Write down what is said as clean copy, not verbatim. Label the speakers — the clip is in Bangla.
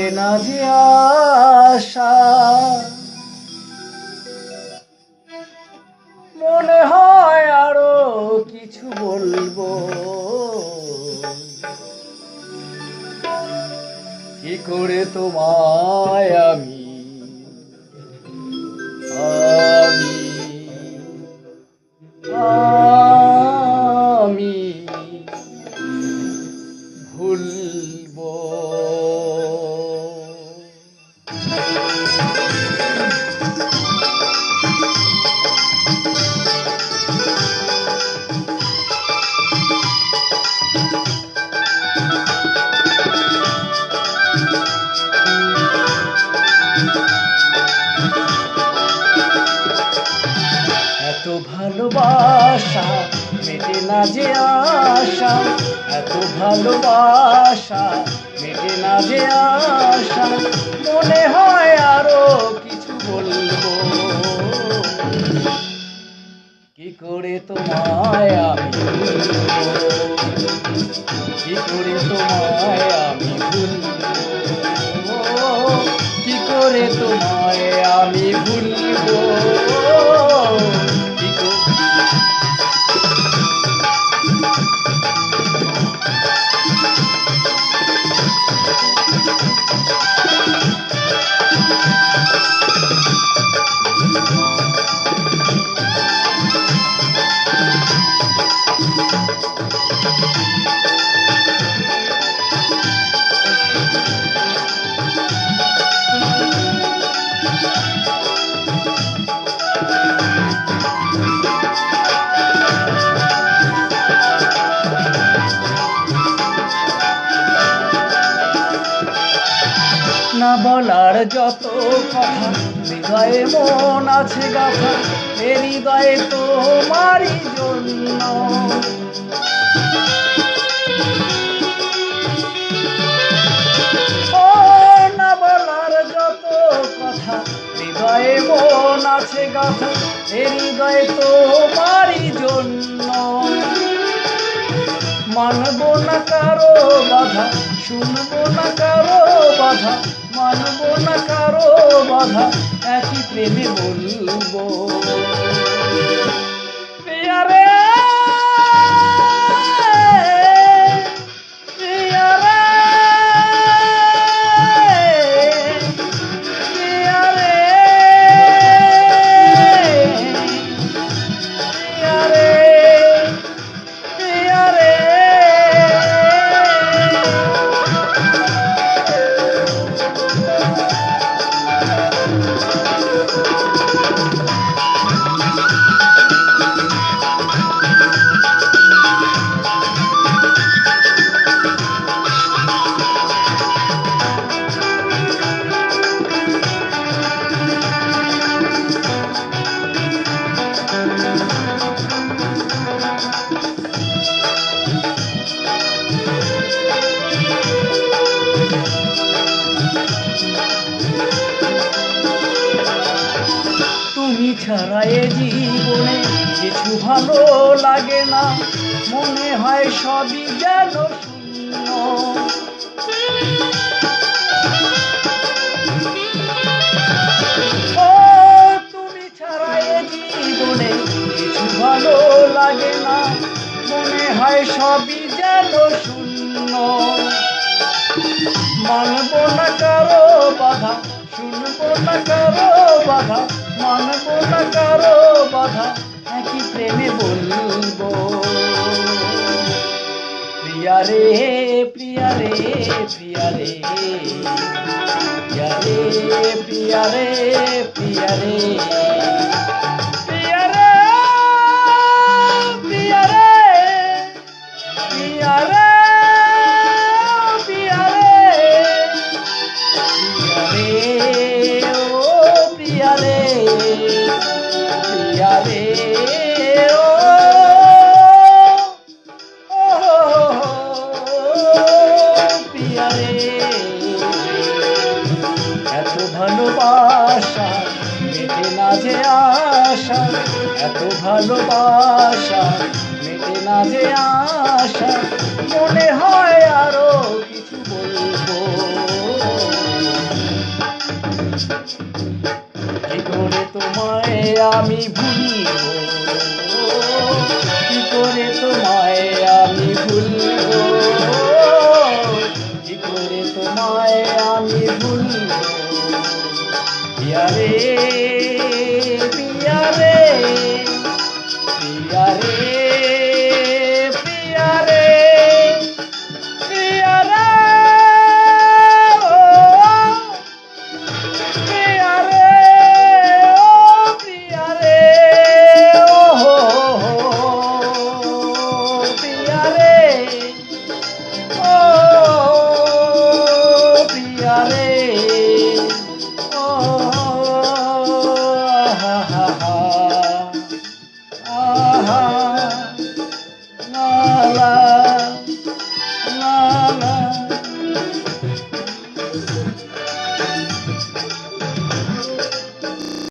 Speaker 1: মেটে না যে আশা, মনে হয় আরো কিছু বলবো, কি করে তোমায় আমি আমি আমি ভুলবো। এত ভালোবাসা মেটে না যে আশা, এত ভালোবাসা মেটে না যে আশা, মনে হয় আরো কিছু বলবো, কি করে তোমায় আমি ভুলবো, কি করে তোমায় আমি ভুলবো, কি করে তোমায় আমি ভুলবো। না বলার যত কথা হৃদয়ে মন আছে গাথা, এ হৃদয়ে তোমারই জন্য, ও না বলার যত কথা হৃদয়ে মন আছে গাথা, এ হৃদয়ে তোমারই জন্য, মানবো না কারো বাধা, শুনবো না কারো বাধা, মানবো না কারো বাধা, একই প্রেমে বলবো, প্রিয়া রে প্রিয়া রে প্রিয়া রে প্রিয়া রে প্রিয়া রে। তুমি ছাড়া এ জীবনে কিছু ভালো লাগে না, মনে হয় সবই যেন শূন্য, ও তুমি ছাড়া এ জীবনে কিছু ভালো লাগে না, মনে হয় সবই যেন শূন্য, মানবো না কারো বাধা, শুনবো না কারো বাধা, মানবো না কারো বাধা, একই প্রেমে বলবো, প্রিয়া রে প্রিয়া রে প্রিয়া রে প্রিয়া রে প্রিয়া রে প্রিয়া রে প্রিয়া রে প্রিয়া রে প্রিয়া রে প্রিয়া রে ও প্রিয়া রে প্রিয়া রে ও প্রিয়া রে। এত ভালোবাসা মেটে না যে আশা, এত ভালোবাসা মেটে না যে আশা, মনে হয় আরো কিছু বলবো, ও প্রিয়া রে, ও আহা হা হা, আহা লা লা লা লা।